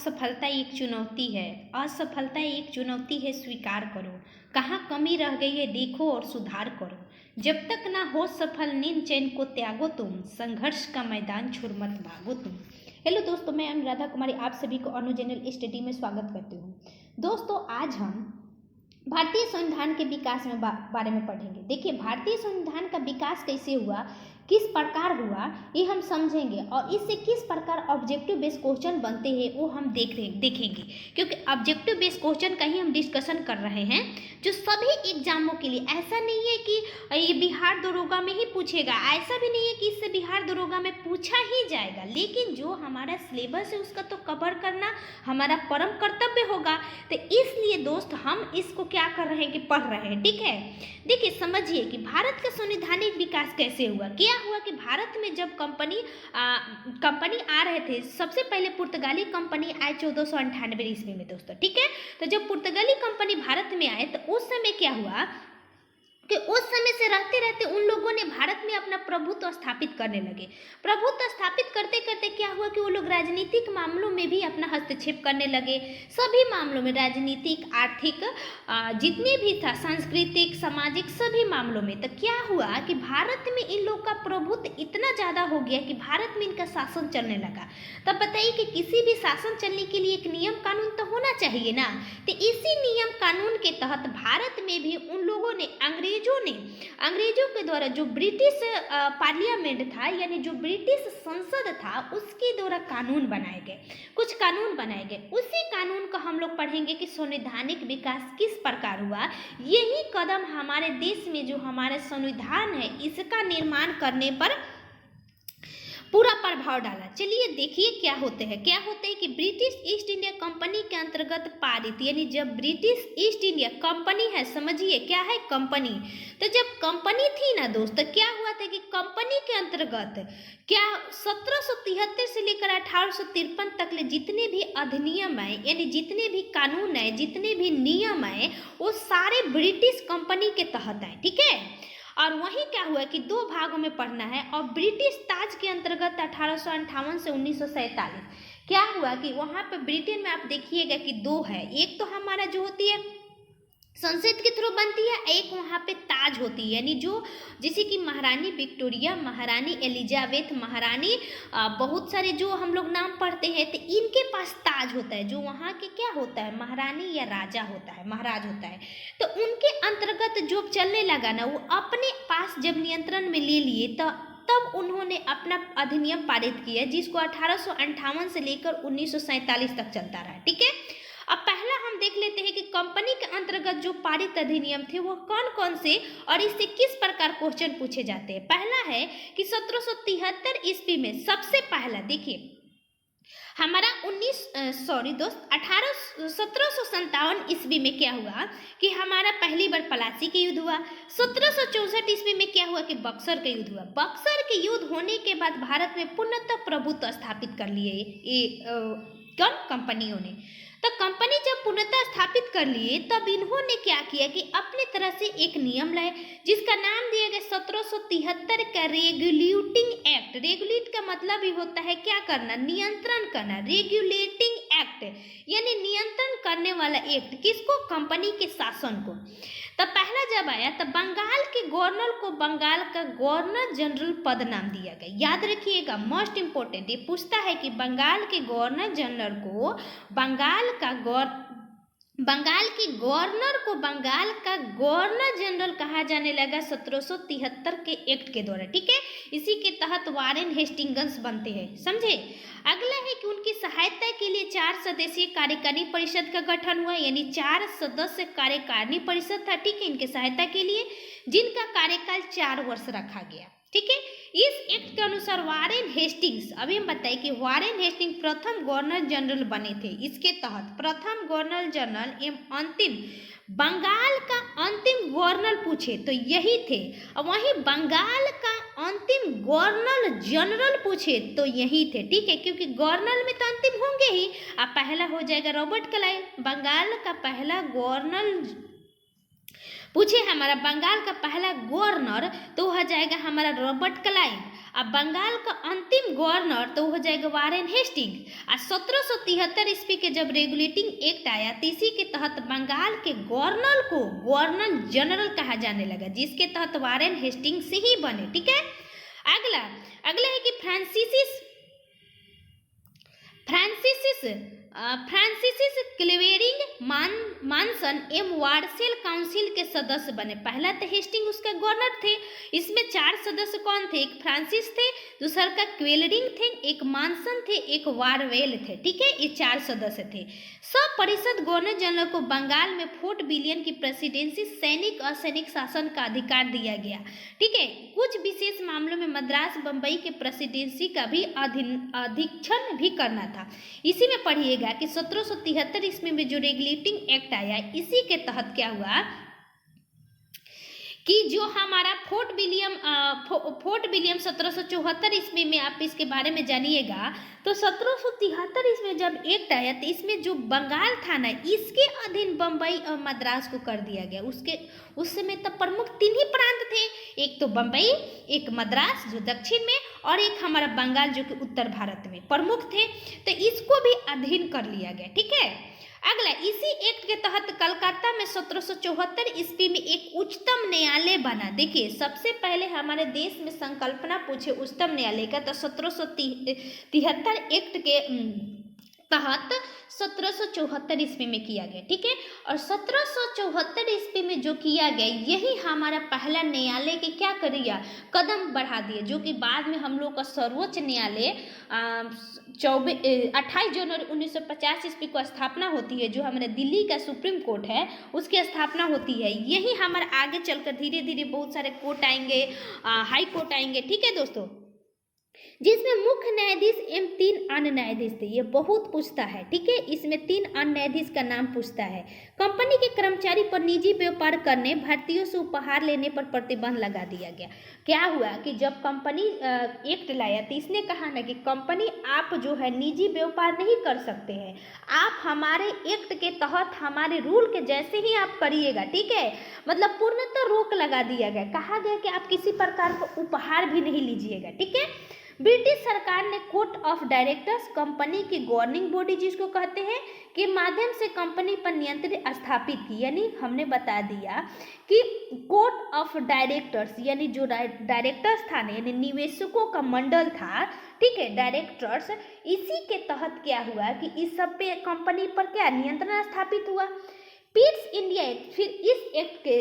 असफलता एक चुनौती है। असफलता एक चुनौती है, स्वीकार करो। कहाँ कमी रह गई है देखो और सुधार करो। जब तक ना हो सफल नींद चैन को त्यागो तुम, संघर्ष का मैदान छोड़ मत भागो तुम। हेलो दोस्तों, मैं अनुराधा कुमारी आप सभी को अनु जनरल स्टडी में स्वागत करती हूँ। दोस्तों, आज हम भारतीय संविधान के विकास में बारे में पढ़ेंगे। देखिए, भारतीय संविधान का विकास कैसे हुआ, किस प्रकार हुआ, ये हम समझेंगे और इससे किस प्रकार ऑब्जेक्टिव बेस्ड क्वेश्चन बनते हैं वो हम देखेंगे। क्योंकि ऑब्जेक्टिव बेस्ड क्वेश्चन का ही हम डिस्कशन कर रहे हैं, जो सभी एग्जामों के लिए। ऐसा नहीं है कि ये बिहार दरोगा में ही पूछेगा, ऐसा भी नहीं है कि इससे बिहार दरोगा में पूछा ही जाएगा, लेकिन जो हमारा सिलेबस है उसका तो कवर करना हमारा परम कर्तव्य होगा। तो इसलिए दोस्त, हम इसको क्या कर रहे हैं कि पढ़ रहे हैं। ठीक है, देखिए समझिए कि भारत का संवैधानिक विकास कैसे हुआ। क्या हुआ कि भारत में जब कंपनी आ रहे थे, सबसे पहले पुर्तगाली कंपनी आए 1498 ईस्वी में दोस्तों। ठीक है, तो जब पुर्तगाली कंपनी भारत में आए तो उस समय क्या हुआ कि उस समय से रहते रहते उन लोगों ने भारत में अपना प्रभुत्व स्थापित करने लगे। प्रभुत्व स्थापित करते करते क्या हुआ कि वो लोग राजनीतिक मामलों में भी अपना हस्तक्षेप करने लगे। सभी मामलों में, राजनीतिक, आर्थिक, जितने भी था, सांस्कृतिक, सामाजिक, सभी मामलों में। तो क्या हुआ कि भारत में इन लोग का प्रभुत्व इतना ज़्यादा हो गया कि भारत में इनका शासन चलने लगा। तब बताइए कि किसी भी शासन चलने के लिए एक नियम कानून तो होना चाहिए ना। तो इसी नियम कानून के तहत भारत में भी उन लोगों ने, अंग्रेजों के द्वारा जो ब्रिटिश पार्लियामेंट था, यानी जो ब्रिटिश संसद था, उसके द्वारा कानून बनाए गए, कुछ कानून बनाए गए। उसी कानून को हम लोग पढ़ेंगे कि संवैधानिक विकास किस प्रकार हुआ। यही कदम हमारे देश में जो हमारा संविधान है, इसका निर्माण करने पर पूरा प्रभाव डाला। चलिए देखिए क्या होते हैं कि ब्रिटिश ईस्ट इंडिया कंपनी के अंतर्गत पारित, यानी जब ब्रिटिश ईस्ट इंडिया कंपनी है, समझिए क्या है कंपनी। तो जब कंपनी थी ना दोस्त, तो क्या हुआ था कि कंपनी के अंतर्गत क्या 1773 से लेकर 1853 तक ले जितने भी अधिनियम है, यानी जितने भी कानून है, जितने भी नियम है, वो सारे ब्रिटिश कंपनी के तहत है। ठीक है, और वहीं क्या हुआ कि दो भागों में पढ़ना है। और ब्रिटिश ताज के अंतर्गत 1858 से 1947 क्या हुआ कि वहाँ पे ब्रिटेन में आप देखिएगा कि दो है। एक तो हमारा जो होती है संसद के थ्रू बनती है, एक वहाँ पे ताज होती है, यानी जो जैसे कि महारानी विक्टोरिया, महारानी एलिजाबेथ, महारानी बहुत सारे जो हम लोग नाम पढ़ते हैं, तो इनके पास ताज होता है। जो वहाँ के क्या होता है, महारानी या राजा होता है, महाराज होता है। तो उनके अंतर्गत जो चलने लगा ना, वो अपने पास जब नियंत्रण में ले लिए तो तब उन्होंने अपना अधिनियम पारित किया, जिसको 1858 से लेकर 1947 तक चलता रहा। ठीक है, अब पहला हम देख लेते हैं कि कंपनी के अंतर्गत जो पारित अधिनियम थे वो कौन कौन से और इससे किस प्रकार क्वेश्चन पूछे जाते हैं। पहला है कि 1773 ईस्वी में सबसे पहला, देखिए हमारा 1757 ईस्वी में क्या हुआ कि हमारा पहली बार प्लासी के युद्ध हुआ। 1764 ईस्वी में क्या हुआ कि बक्सर का युद्ध हुआ। बक्सर के युद्ध होने के बाद भारत में पूर्णतः प्रभुत्व स्थापित कर लिए ये कौन, कंपनियों ने। तो कंपनी जब पूर्णतः स्थापित कर लिए, तब इन्होंने क्या किया कि अपने तरह से एक नियम लाए, जिसका नाम दिया गया 1773 का रेगुलेटिंग एक्ट। रेगुलेट का मतलब ही होता है क्या करना, नियंत्रण करना। रेगुलेटिंग एक्ट यानी नियंत्रण करने वाला एक्ट, किसको, कंपनी के शासन को। तब पहला जब आया तब बंगाल के गवर्नर को बंगाल का गवर्नर जनरल पद नाम दिया गया। याद रखिएगा, मोस्ट इंपोर्टेंट, ये पूछता है कि बंगाल के गवर्नर जनरल को बंगाल का गवर्नर जनरल कहा जाने लगा 1773 के एक्ट के द्वारा। ठीक है, इसी के तहत वारेन हेस्टिंग्स बनते हैं, समझे। अगला है कि उनकी सहायता के लिए 4 सदस्यीय कार्यकारिणी परिषद का गठन हुआ, यानी 4 सदस्य कार्यकारिणी परिषद था। ठीक है, इनके सहायता के लिए, जिनका कार्यकाल 4 वर्ष रखा गया। ठीक है, इस एक्ट के अनुसार वारेन हेस्टिंग्स, अभी हम बताएं कि वारेन हेस्टिंग प्रथम गवर्नर जनरल बने थे। इसके तहत प्रथम गवर्नर जनरल एवं अंतिम बंगाल का अंतिम गवर्नर पूछे तो यही थे, और वहीं बंगाल का अंतिम गवर्नर जनरल पूछे तो यही थे। ठीक है, क्योंकि गवर्नर में तो अंतिम होंगे ही। अब पहला हो जाएगा रॉबर्ट क्लाइव, बंगाल का पहला गवर्नर पूछे, हमारा बंगाल का पहला गवर्नर तो हो जाएगा हमारा रॉबर्ट क्लाइव। अब बंगाल का अंतिम गवर्नर तो हो जाएगा वारेन हेस्टिंग। और 1773 ईस्वी के जब रेगुलेटिंग एक्ट आया तो इसी के तहत बंगाल के गवर्नर को गवर्नर जनरल कहा जाने लगा, जिसके तहत वारेन हेस्टिंग से ही बने। ठीक है, अगला अगला है कि फ्रांसिसिस क्लेवेरिंग मानसन वार्सेल काउंसिल के सदस्य बने। पहला तो हेस्टिंग उसका गवर्नर थे। इसमें 4 सदस्य कौन थे? एक फ्रांसिस थे, दूसरा का क्वेलरिंग थे, एक मानसन थे, एक वारवेल थे। ठीक है, ये 4 सदस्य थे। सब परिषद गवर्नर जनरल को बंगाल में फोर्ट विलियम की प्रेसिडेंसी सैनिक और सैनिक शासन का अधिकार दिया गया। ठीक है, कुछ विशेष मामलों में मद्रास बंबई के प्रेसिडेंसी का भी अधीक्षण भी करना था। इसी में पढ़िएगा कि 1773 ईस्वी में जो रेगुलेटिंग एक्ट आया, इसी के तहत क्या हुआ कि जो हमारा फोर्ट विलियम 1774 ईस्वी में, आप इसके बारे में जानिएगा। तो 1773 ईस्वी जब एक्ट आया तो इसमें जो बंगाल था ना, इसके अधीन बम्बई और मद्रास को कर दिया गया। उस समय तब प्रमुख 3 ही प्रांत थे, एक तो बम्बई, एक मद्रास जो दक्षिण में, और एक हमारा बंगाल जो कि उत्तर भारत में प्रमुख थे। तो इसको भी अधीन कर लिया गया। ठीक है, अगला इसी एक्ट के तहत कलकत्ता में 1774 ईस्वी में एक उच्चतम न्यायालय बना। देखिए, सबसे पहले हमारे देश में संकल्पना पूछे उच्चतम न्यायालय का तो 1773 एक्ट के तहत 1774 ईस्वी में किया गया। ठीक है, और 1774 ईस्वी में जो किया गया, यही हमारा पहला न्यायालय के क्या करिए कदम बढ़ा दिए, जो कि बाद में हम लोग का सर्वोच्च न्यायालय 28 जनवरी 1950 ईस्वी को स्थापना होती है। जो हमारे दिल्ली का सुप्रीम कोर्ट है, उसकी स्थापना होती है। यही हमारे आगे चलकर धीरे धीरे बहुत सारे कोर्ट आएंगे, हाई कोर्ट आएंगे। ठीक है दोस्तों, जिसमें मुख्य न्यायाधीश एवं 3 अन्य न्यायाधीश थे। ये बहुत पूछता है। ठीक है, इसमें 3 अन्य न्यायाधीश का नाम पूछता है। कंपनी के कर्मचारी पर निजी व्यापार करने, भारतीयों से उपहार लेने पर प्रतिबंध लगा दिया गया। क्या हुआ कि जब कंपनी एक्ट लाया तो इसने कहा ना कि कंपनी आप जो है निजी व्यापार नहीं कर सकते हैं, आप हमारे एक्ट के तहत हमारे रूल के जैसे ही आप करिएगा। ठीक है, मतलब पूर्णतः रोक लगा दिया गया। कहा गया कि आप किसी प्रकार का उपहार भी नहीं लीजिएगा। ठीक है, ब्रिटिश सरकार ने कोर्ट ऑफ डायरेक्टर्स, कंपनी की गवर्निंग बॉडी जिसको कहते हैं, के माध्यम से कंपनी पर नियंत्रण स्थापित की। यानी हमने बता दिया कि कोर्ट ऑफ डायरेक्टर्स यानी जो डायरेक्टर्स था ना, यानी निवेशकों का मंडल था। ठीक है, डायरेक्टर्स, इसी के तहत क्या हुआ कि इस सब पे कंपनी पर क्या नियंत्रण स्थापित हुआ। पिट्स इंडिया एक्ट, फिर इस एक्ट के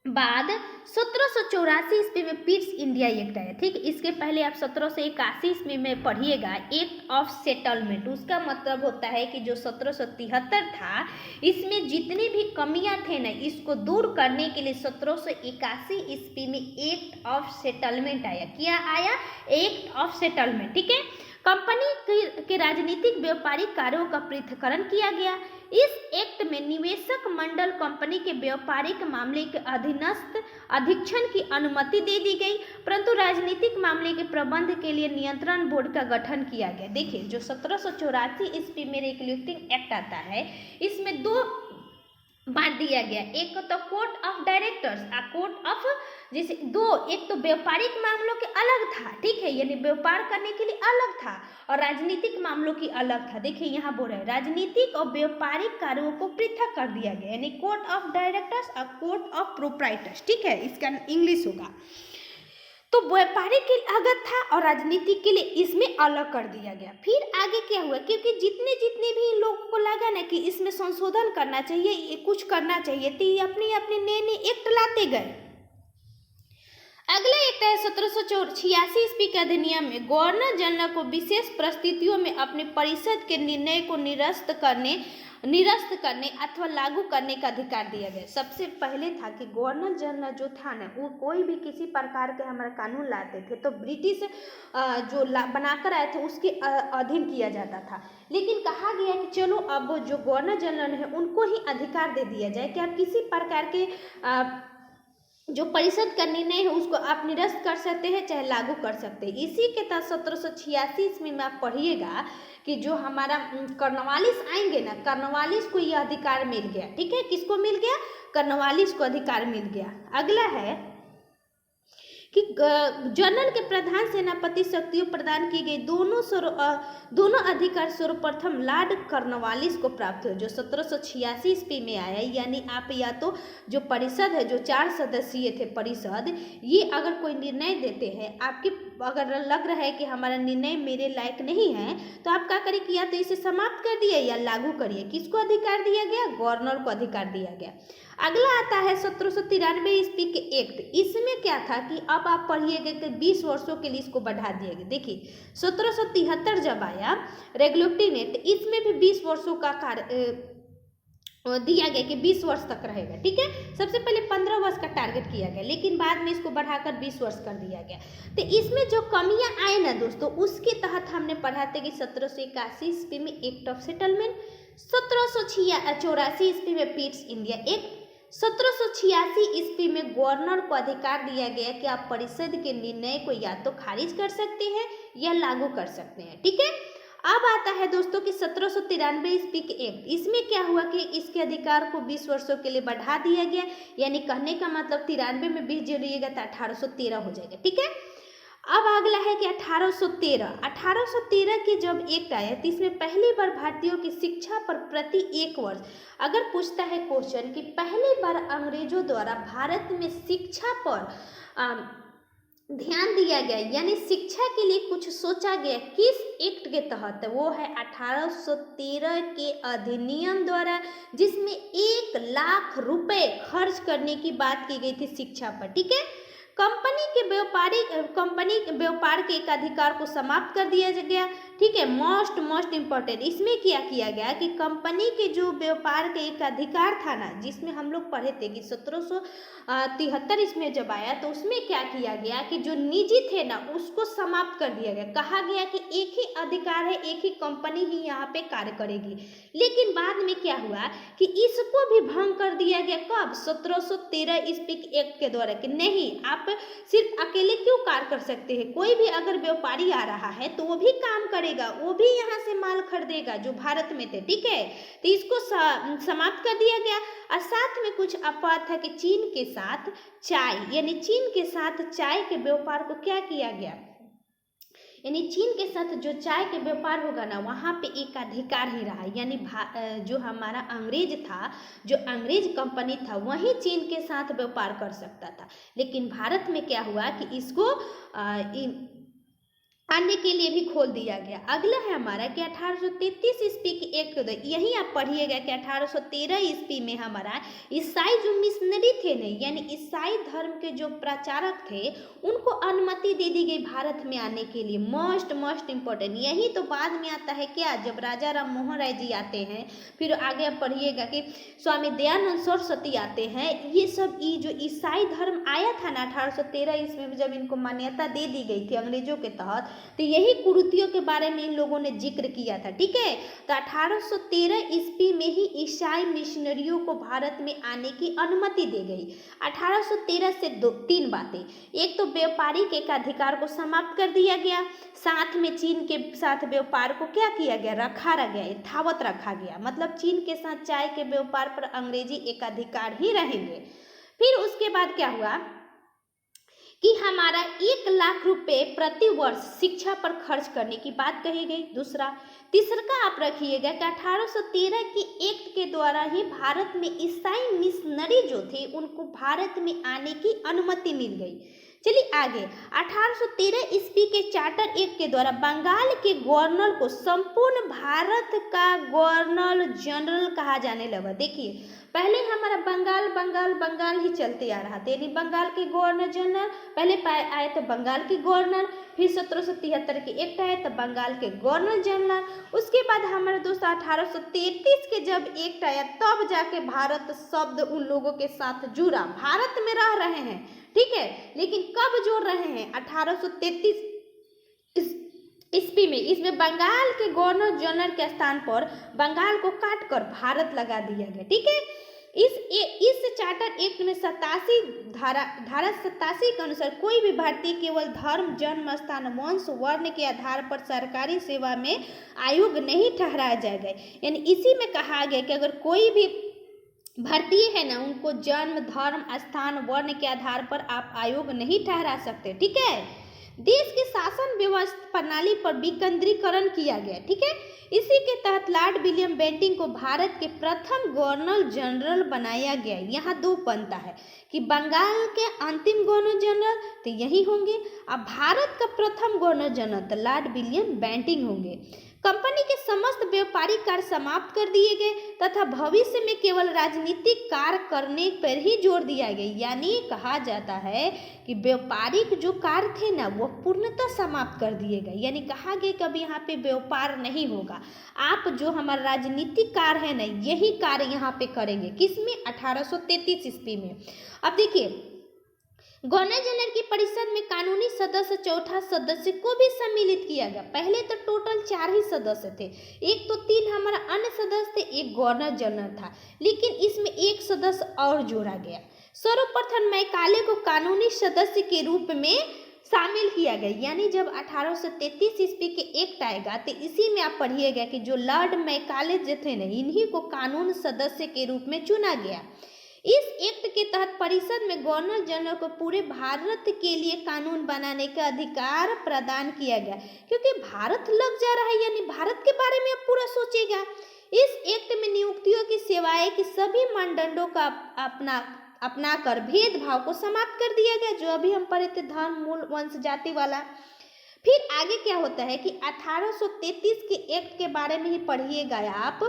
बाद 1784 ईस्वी में पिट्स इंडिया एक्ट आया। ठीक, इसके पहले आप 1781 ईस्वी में पढ़िएगा एक्ट ऑफ सेटलमेंट। उसका मतलब होता है कि जो 1773 था, इसमें जितनी भी कमियां थे ना, इसको दूर करने के लिए 1781 ईस्वी में एक्ट ऑफ सेटलमेंट आया। क्या आया? Act of settlement. ठीक है, कंपनी के राजनीतिक व्यापारिक कार्यों का पृथक्करण किया गया। इस एक्ट में निवेशक मंडल कंपनी के व्यापारिक मामले के अधीनस्थ अधीक्षण की अनुमति दे दी गई, परंतु राजनीतिक मामले के प्रबंध के लिए नियंत्रण बोर्ड का गठन किया गया। देखिए, जो 1784 ईस्वी में रेगुलेटिंग एक्ट आता है, इसमें 2 बांट दिया गया। एक तो कोर्ट ऑफ डायरेक्टर्स और कोर्ट ऑफ, जैसे 2, एक तो व्यापारिक मामलों के अलग था। ठीक है, यानी व्यापार करने के लिए अलग था, और राजनीतिक मामलों की अलग था। देखिए यहाँ बोल रहे हैं राजनीतिक और व्यापारिक कार्यों को पृथक कर दिया गया, यानी कोर्ट ऑफ डायरेक्टर्स और कोर्ट ऑफ प्रोप्राइटर्स। ठीक है, इसका इंग्लिश होगा। तो व्यापारिक के लिए अलग था और राजनीतिक के लिए इसमें अलग कर दिया गया। फिर आगे क्या हुआ, क्योंकि जितने भी लोगों को लगा ना कि इसमें संशोधन करना चाहिए, ये कुछ करना चाहिए, तो ये अपने अपने नए एक्ट लाते गए। अगला एक्ट है 1786 ईस्वी के अधिनियम में गवर्नर जनरल को विशेष परिस्थितियों में अपने परिषद के निर्णय को निरस्त करने अथवा लागू करने का अधिकार दिया गया। सबसे पहले था कि गवर्नर जनरल जो था ना, वो कोई भी किसी प्रकार के हमारे कानून लाते थे तो ब्रिटिश जो बनाकर आए थे उसके अधीन किया जाता था। लेकिन कहा गया कि चलो अब जो गवर्नर जनरल है उनको ही अधिकार दे दिया जाए कि आप किसी प्रकार के जो परिषद का निर्णय है उसको आप निरस्त कर सकते हैं, चाहे लागू कर सकते हैं। इसी के तहत 1786 ईस्वी में आप पढ़िएगा कि जो हमारा कर्नवालिस आएंगे ना, कर्नवालिस को यह अधिकार मिल गया। ठीक है, किसको मिल गया? कर्नवालिस को अधिकार मिल गया। अगला है कि जनरल के प्रधान सेनापति शक्तियों प्रदान की गई दोनों अधिकार सर्वप्रथम लॉर्ड कॉर्नवालिस को प्राप्त हुए, जो 1786 ईस्वी में आया। यानी आप या तो जो परिषद है, जो 4 सदस्यीय थे परिषद, ये अगर कोई निर्णय देते हैं, आपके अगर लग रहा है कि हमारा निर्णय मेरे लायक नहीं है, तो आप क्या करिए कि या तो इसे समाप्त कर दिए या लागू करिए। किसको अधिकार दिया गया? गवर्नर को अधिकार दिया गया। अगला आता है 1793 ईस्वी के एक्ट। इसमें क्या था कि अब आप पढ़िएगा कि 20 वर्षों के लिए इसको बढ़ा दिया गया। देखिए 1773 जब आया रेगुलेटिंग एक्ट, इसमें भी 20 वर्षों का कार्य दिया गया कि 20 वर्ष तक रहेगा। ठीक है, सबसे पहले 15 वर्ष का टारगेट किया गया, लेकिन बाद में इसको बढ़ाकर 20 वर्ष कर दिया गया। तो इसमें जो कमियां आए ना दोस्तों, उसके तहत हमने पढ़ा था कि 1781 ईस्वी में एक्ट ऑफ सेटलमेंट, 1784 ईस्वी में पीट्स इंडिया एक्ट, 1786 ईस्वी में गवर्नर को अधिकार दिया गया कि आप परिषद के निर्णय को या तो खारिज कर सकते हैं या लागू कर सकते हैं। ठीक है, अब आता है दोस्तों कि 1793 ईस्वी के एक्ट। इसमें क्या हुआ कि इसके अधिकार को 20 वर्षों के लिए बढ़ा दिया गया। यानी कहने का मतलब 93 में 20 जोड़िएगा तो 1813 हो जाएगा। ठीक है, अब अगला है कि 1813 की जब एक्ट आया तो इसमें पहली बार भारतीयों की शिक्षा पर प्रति 1 वर्ष, अगर पूछता है क्वेश्चन कि पहली बार अंग्रेजों द्वारा भारत में शिक्षा पर ध्यान दिया गया, यानी शिक्षा के लिए कुछ सोचा गया, किस एक्ट के तहत? वो है 1813 के अधिनियम द्वारा, जिसमें 1 लाख रुपए खर्च करने की बात की गई थी शिक्षा पर। ठीक है, कंपनी के व्यापार के एक अधिकार को समाप्त कर दिया गया। ठीक है, मोस्ट इम्पोर्टेंट, इसमें क्या किया गया कि कंपनी के जो व्यापार के एक अधिकार था ना, जिसमें हम लोग पढ़े थे कि 1773 इसमें जब आया तो उसमें क्या किया गया कि जो निजी थे ना, उसको समाप्त कर दिया गया। कहा गया कि एक ही अधिकार है, एक ही कंपनी ही यहाँ पे कार्य करेगी। लेकिन बाद में क्या हुआ कि इसको भी भंग कर दिया गया। कब? 1713 ईस्वी के एक्ट के द्वारा, कि नहीं, आप सिर्फ अकेले क्यों कार्य कर सकते हैं, कोई भी अगर व्यापारी आ रहा है तो वो भी काम करेगा, वो भी यहाँ से माल खरीदेगा जो भारत में थे। ठीक है, तो इसको समाप्त कर दिया गया। और साथ में कुछ अपवाद था कि चीन के साथ चाय, यानी चीन के साथ चाय के व्यापार को क्या किया गया, यानी चीन के साथ जो चाय के व्यापार होगा ना, वहाँ पे एक अधिकार ही रहा। यानी जो हमारा अंग्रेज था, जो अंग्रेज कंपनी था, वही चीन के साथ व्यापार कर सकता था। लेकिन भारत में क्या हुआ कि इसको आने के लिए भी खोल दिया गया। अगला है हमारा कि 1833 ईस्वी की एक, यही आप पढ़िएगा कि 1813 ईस्वी में हमारा ईसाई जो मिशनरी थे नहीं, यानी ईसाई धर्म के जो प्रचारक थे, उनको अनुमति दे दी गई भारत में आने के लिए। मोस्ट इम्पोर्टेंट, यही तो बाद में आता है क्या, जब राजा राम मोहन राय जी आते हैं, फिर आगे आप पढ़िएगा कि स्वामी दयानंद सरस्वती आते हैं। ये सब जो ईसाई धर्म आया था ना 1813 ईस्वी में, जब इनको मान्यता दे दी गई थी अंग्रेजों के तहत, तो यही कुरीतियों के बारे में इन लोगों ने जिक्र किया था। ठीक है, तो 1813 ईस्वी में ही ईसाई मिशनरियों को भारत में आने की अनुमति दी गई। 1813 से 3 बातें, एक तो व्यापारी के अधिकार को समाप्त कर दिया गया, साथ में चीन के साथ व्यापार को क्या किया गया, रखा गया, यथावत रखा गया। मतलब चीन के साथ चाय के व्यापार पर अंग्रेजी एक अधिकार ही रहेंगे। फिर उसके बाद क्या हुआ कि हमारा 1 लाख रुपए प्रति वर्ष शिक्षा पर खर्च करने की बात कही गई। तीसरा आप रखिएगा कि 1813 की एक्ट के द्वारा ही भारत में ईसाई मिशनरी जो थे, उनको भारत में आने की अनुमति मिल गई। चलिए आगे, 1813 ईस्वी के चार्टर एक्ट के द्वारा बंगाल के गवर्नर को संपूर्ण भारत का गवर्नर जनरल कहा जाने लगा। देखिए, पहले हमारा बंगाल ही चलते आ रहा था, यानी बंगाल के गवर्नर जनरल पहले आए तो बंगाल के गवर्नर, फिर 1773 के एक्ट आए तो बंगाल के गवर्नर जनरल। उसके बाद हमारे दोस्त 1833 के जब एक्ट आया, तब जाके भारत शब्द उन लोगों के साथ जुड़ा। भारत में रह रहे हैं, ठीक है, लेकिन कब जोड़ रहे हैं, 1833 ईस्वी में। इसमें बंगाल के गवर्नर जनरल के स्थान पर बंगाल को काट कर भारत लगा दिया गया। ठीक है, इस चार्टर एक्ट में 87 धारा 87 के अनुसार कोई भी भारतीय केवल धर्म, जन्म स्थान, वंश, वर्ण के आधार पर सरकारी सेवा में आयोग नहीं ठहराया जाएगा। यानी इसी में कहा गया कि अगर कोई भी भारतीय है ना, उनको जन्म, धर्म, स्थान, वर्ण के आधार पर आप आयोग नहीं ठहरा सकते, ठीक है। देश की शासन व्यवस्था प्रणाली पर विकेंद्रीकरण किया गया, ठीक है। इसी के तहत लॉर्ड विलियम बेंटिंक को भारत के प्रथम गवर्नर जनरल बनाया गया। यहाँ दो बनता है कि बंगाल के अंतिम गवर्नर जनरल तो यही होंगे, अब भारत का प्रथम गवर्नर जनरल तो लॉर्ड विलियम बेंटिंक होंगे। कंपनी के समस्त व्यापारिक कार्य समाप्त कर दिए गए तथा भविष्य में केवल राजनीतिक कार्य करने पर ही जोर दिया गया। यानी कहा जाता है कि व्यापारिक जो कार्य थे ना वो पूर्णतः समाप्त कर दिए गए, यानी कहा गया कि अब यहाँ पे व्यापार नहीं होगा, आप जो हमारा राजनीतिक कार्य है ना यही कार्य यहाँ पे करेंगे। किसमें? 1833 ईस्वी में। अब देखिए, गवर्नर जनरल की परिषद में कानूनी सदस्य चौथा सदस्य को भी सम्मिलित किया गया। पहले तो टोटल 4 ही सदस्य थे, एक तो 3 हमारा अन्य सदस्य थे, एक गवर्नर जनरल था, लेकिन इसमें एक सदस्य और जोड़ा गया। सर्वप्रथम मैकाले को कानूनी सदस्य के रूप में शामिल किया गया। यानी जब 1833 ईस्वी के एक्ट आएगा तो इसी में आप पढ़िएगा कि जो लॉर्ड मैकाले जो थे ना इन्हीं को कानून सदस्य के रूप में चुना गया। इस एक्ट के तहत परिषद में गवर्नर जनरल को पूरे भारत के लिए कानून बनाने का अधिकार प्रदान किया गया, क्योंकि भारत लग जा रहा है, यानी भारत के बारे में अब पूरा सोचेगा। इस एक्ट में नियुक्तियों की सेवाएं की सभी मानदंडों का अपना कर भेदभाव को समाप्त कर दिया गया, जो अभी हम पढ़े थे धर्म, मूल, वंश, जाति वाला। फिर आगे क्या होता है कि 1833 के एक्ट के बारे में ही पढ़िएगा आप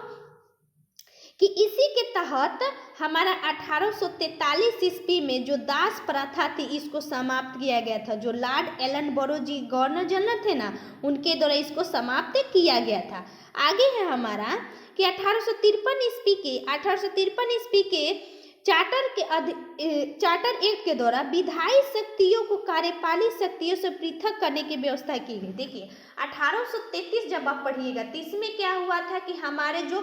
कि इसी के तहत हमारा 1843 ईस्वी में जो दास प्रथा थी इसको समाप्त किया गया था। जो लॉर्ड एलन बोरो जी गवर्नर जनरल थे ना उनके द्वारा इसको समाप्त किया गया था। आगे है हमारा कि 1853 ईस्वी के चार्टर एक्ट के द्वारा विधायी शक्तियों को कार्यपालिक शक्तियों से पृथक करने की व्यवस्था की गई। देखिए 1833 जब आप पढ़िएगा तो इसमें क्या हुआ था कि हमारे जो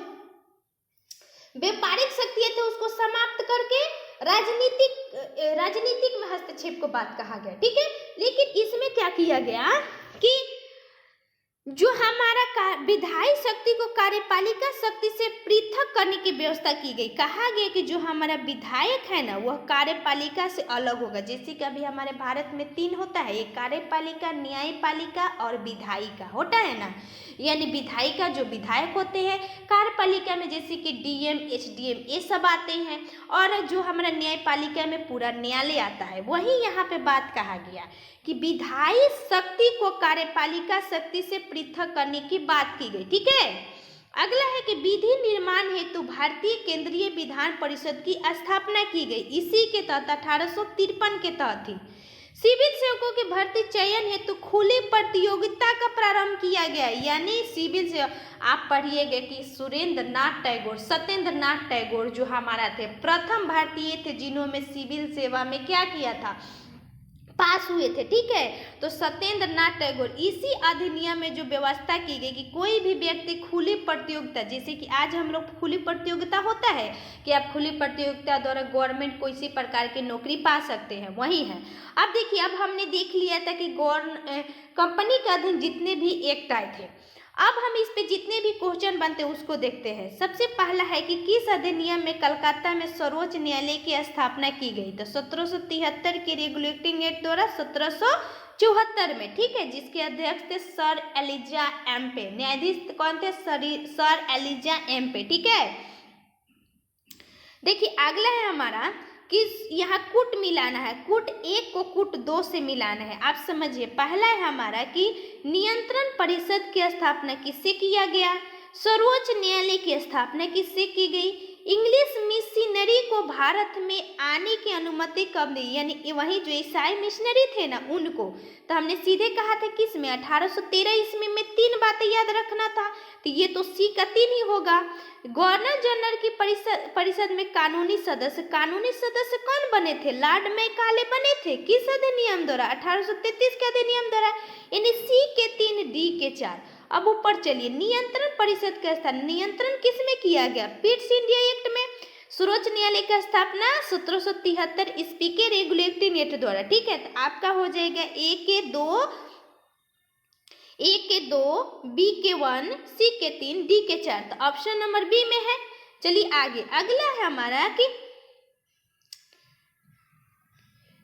व्यापारिक शक्तियां थे उसको समाप्त करके राजनीतिक में हस्तक्षेप को बात कहा गया, ठीक है। लेकिन इसमें क्या किया गया कि जो हमारा विधायी शक्ति को कार्यपालिका शक्ति से पृथक करने की व्यवस्था की गई। कहा गया कि जो हमारा विधायक है ना वह कार्यपालिका से अलग होगा। जैसे कि अभी हमारे भारत में 3 होता है, एक कार्यपालिका, न्यायपालिका और विधायिका होता है ना। यानी विधायिका जो विधायक होते हैं, कार्यपालिका में जैसे कि डीएम, एसडीएम ये सब आते हैं, और जो हमारा न्यायपालिका में पूरा न्यायालय आता है। वही यहाँ पे बात कहा गया कि विधायी शक्ति को कार्यपालिका शक्ति से पृथक करने की बात की गई, ठीक है। अगला है कि विधि निर्माण हेतु भारतीय केंद्रीय विधान परिषद की स्थापना की गई। इसी के तहत 1853 के तहत ही सिविल सेवकों की भर्ती चयन हेतु खुली प्रतियोगिता का प्रारंभ किया गया। यानी सिविल से आप पढ़िएगा कि सुरेंद्र नाथ टैगोर, सत्येंद्र नाथ टैगोर जो हमारा थे प्रथम भारतीय थे जिन्होंने सिविल सेवा में क्या किया था, पास हुए थे, ठीक है। तो सत्येंद्र नाथ टैगोर, इसी अधिनियम में जो व्यवस्था की गई कि कोई भी व्यक्ति खुली प्रतियोगिता, जैसे कि आज हम लोग खुली प्रतियोगिता होता है कि आप खुली प्रतियोगिता द्वारा गवर्नमेंट को इसी प्रकार की नौकरी पा सकते हैं, वही है। अब देखिए, अब हमने देख लिया था कि कंपनी के अधीन जितने भी एक्ट आए थे, अब हम इस पे जितने भी क्वेश्चन बनते हैं उसको देखते हैं। सबसे पहला है कि किस अधिनियम में कलकत्ता में सर्वोच्च न्यायालय की स्थापना की गई। तो 1773 के रेगुलेटिंग एक्ट द्वारा 1774 में, ठीक है, जिसके अध्यक्ष थे सर एलिजा एम्पे। न्यायाधीश कौन थे? सर एलिजा एम्पे, ठीक है। देखिए अगला है हमारा कि यहाँ कुट मिलाना है, कुट 1 को कुट 2 से मिलाना है। आप समझिए, पहला है हमारा कि नियंत्रण परिषद की स्थापना किससे किया गया, सर्वोच्च न्यायालय की स्थापना किससे की गई, इंग्लिश मिशनरी को भारत में आने की अनुमति कब दी, यानी वही जो ईसाई मिशनरी थे ना उनको। तो हमने सीधे कहा था किस में, 1813 ईस्वी में 3 बातें याद रखना था, तो ये तो सी का 3 ही होगा। गवर्नर जनरल की परिषद में कानूनी सदस्य कौन बने थे, लॉर्ड मैकाले बने थे। किस अधिनियम द्वारा, 1833 के अधिनियम द्वारा, यानी सी के 3 डी के 4। अब ऊपर चलिए, नियंत्रण परिषद का स्थान, नियंत्रण किस में किया गया, पिट्स इंडिया एक्ट में। सर्वोच्च न्यायालय की स्थापना 1773 ईस्वी के रेगुलेटिंग एक्ट द्वारा, ठीक है। तो आपका हो जाएगा ए के 2, बी के 1, सी के 3, डी के 4। तो ऑप्शन नंबर बी में है। चलिए आगे, अगला है हमारा कि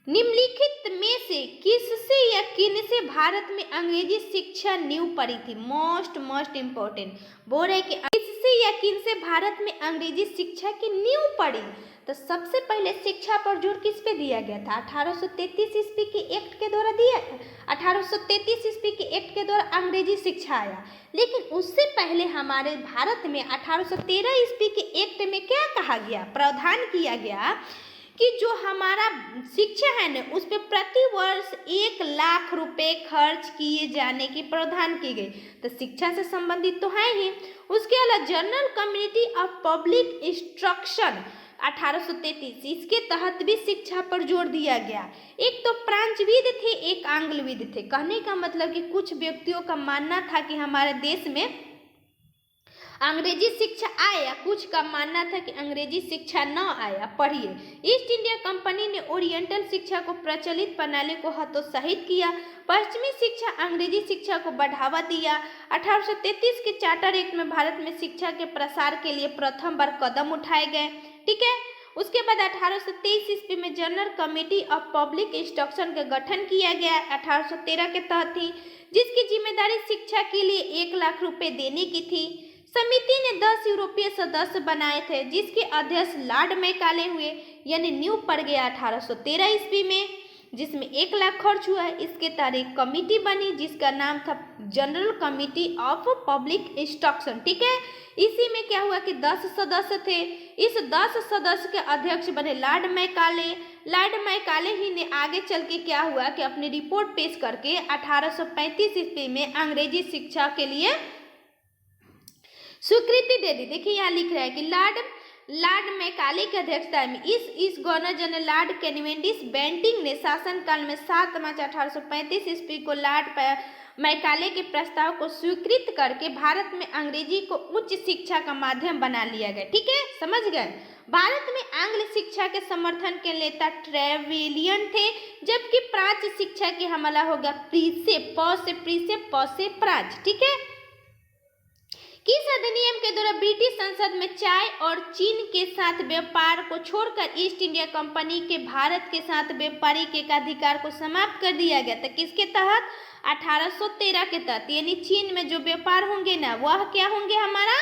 निम्नलिखित में से किससे या किनसे भारत में अंग्रेजी शिक्षा नींव पड़ी थी। मोस्ट इंपॉर्टेंट बोल रहे कि किससे या किनसे भारत में अंग्रेजी शिक्षा की नींव पड़ी। तो सबसे पहले शिक्षा पर जोर किस पे दिया गया था? 1833 ईस्वी के एक्ट के द्वारा दिया। 1833 ईस्वी के एक्ट के द्वारा अंग्रेजी शिक्षा आया। लेकिन उससे पहले हमारे भारत में 1813 ईस्वी के एक्ट में क्या कहा गया, प्रावधान किया गया कि जो हमारा शिक्षा है ना उस पर प्रति वर्ष 1 लाख रुपए खर्च किए जाने की प्रावधान की गई। तो शिक्षा से संबंधित तो है ही। उसके अलावा general community of public instruction 1833, इसके तहत भी शिक्षा पर जोर दिया गया। एक तो प्रांतविद थे, एक आंग्लविद थे। कहने का मतलब कि कुछ व्यक्तियों का मानना था कि हमारे देश में अंग्रेजी शिक्षा आया, कुछ का मानना था कि अंग्रेजी शिक्षा न आया। पढ़िए, ईस्ट इंडिया कंपनी ने ओरिएंटल शिक्षा को प्रचलित प्रणाली को हतोत्साहित किया। पश्चिमी शिक्षा अंग्रेजी शिक्षा को बढ़ावा दिया। 1833 के चार्टर एक्ट में भारत में शिक्षा के प्रसार के लिए प्रथम बार कदम उठाए गए। ठीक है, उसके बाद 1823 ईस्वी में general committee of public instruction का गठन किया गया 1813 के तहत थी, जिसकी जिम्मेदारी शिक्षा के लिए 1 लाख रुपए देने की थी। समिति ने 10 यूरोपीय सदस्य बनाए थे, जिसके अध्यक्ष लॉर्ड मैकाले हुए, यानी नींव पड़ गया 1813 ईस्वी में, जिसमें 1 लाख खर्च हुआ। इसके तहत एक कमेटी बनी जिसका नाम था general committee of public instruction. ठीक है, इसी में क्या हुआ कि 10 सदस्य थे। इस 10 सदस्य के अध्यक्ष बने लॉर्ड मैकाले। लॉर्ड मैकाले ही ने आगे चल के क्या हुआ कि अपनी रिपोर्ट पेश करके 1835 ईस्वी में अंग्रेजी शिक्षा के लिए स्वीकृति दे दी। देखिए यहाँ लिख रहा है कि लॉर्ड मैकाले की अध्यक्षता में इस गवर्नर जनरल लॉर्ड कैनिवेंडिस बेंटिंग ने शासनकाल में 7 मार्च 1835 ईस्वी को लॉर्ड मैकाले के प्रस्ताव को स्वीकृत करके भारत में अंग्रेजी को उच्च शिक्षा का माध्यम बना लिया गया। ठीक है, समझ गए। भारत में आंग्ल शिक्षा के समर्थन के नेता ट्रेविलियन थे, जबकि प्राच्य शिक्षा के हमला हो गया प्रीसेप, प से प्रीसेप, प से प्राच्य। ठीक है, किस अधिनियम के द्वारा ब्रिटिश संसद में चाय और चीन के साथ व्यापार को छोड़कर ईस्ट इंडिया कंपनी के भारत के साथ व्यापारिक एकाधिकार को समाप्त कर दिया गया था? किसके तहत? 1813 के तहत। यानी चीन में जो व्यापार होंगे ना वह क्या होंगे हमारा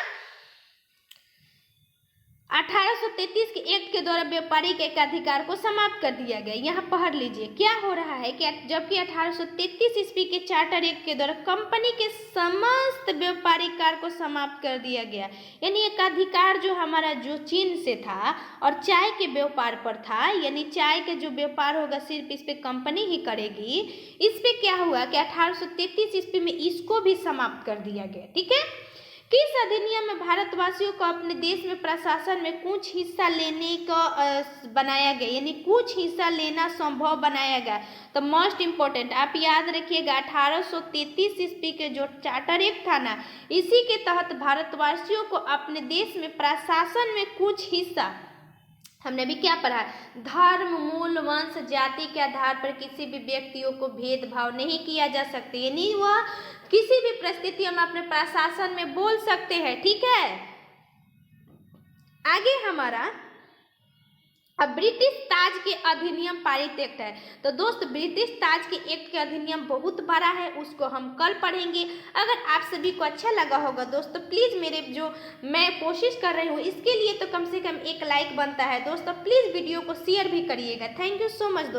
1833 के एक्ट के द्वारा व्यापारिक एकाधिकार को समाप्त कर दिया गया। यहाँ पढ़ लीजिए क्या हो रहा है कि जबकि 1833 ईस्वी के चार्टर एक्ट के द्वारा कंपनी के समस्त व्यापारिक कार्य को समाप्त कर दिया गया। यानी एकाधिकार जो हमारा जो चीन से था और चाय के व्यापार पर था, यानी चाय का जो व्यापार होगा सिर्फ इस पे कंपनी ही करेगी। इस पे क्या हुआ कि 1833 ईस्वी में इसको भी समाप्त कर दिया गया। ठीक है, किस अधिनियम में भारतवासियों को अपने देश में प्रशासन में कुछ हिस्सा लेने का बनाया गया, यानी कुछ हिस्सा लेना संभव बनाया गया? तो मोस्ट इम्पोर्टेंट आप याद रखिएगा 1833 ईस्वी के जो चार्टर एक्ट था ना, इसी के तहत भारतवासियों को अपने देश में प्रशासन में कुछ हिस्सा, हमने भी क्या पढ़ा, धर्म, मूल, वंश, जाति के आधार पर किसी भी व्यक्तियों को भेदभाव नहीं किया जा सकता, यानी वह किसी भी परिस्थितियों में अपने प्रशासन में बोल सकते हैं। ठीक है, आगे हमारा अब ब्रिटिश ताज के अधिनियम पारित एक्ट है। तो दोस्त ब्रिटिश ताज के एक्ट के अधिनियम बहुत बड़ा है, उसको हम कल पढ़ेंगे। अगर आप सभी को अच्छा लगा होगा दोस्तों, प्लीज़ मेरे जो मैं कोशिश कर रही हूँ इसके लिए तो कम से कम 1 लाइक बनता है दोस्तों। प्लीज़ वीडियो को शेयर भी करिएगा। Thank you so much.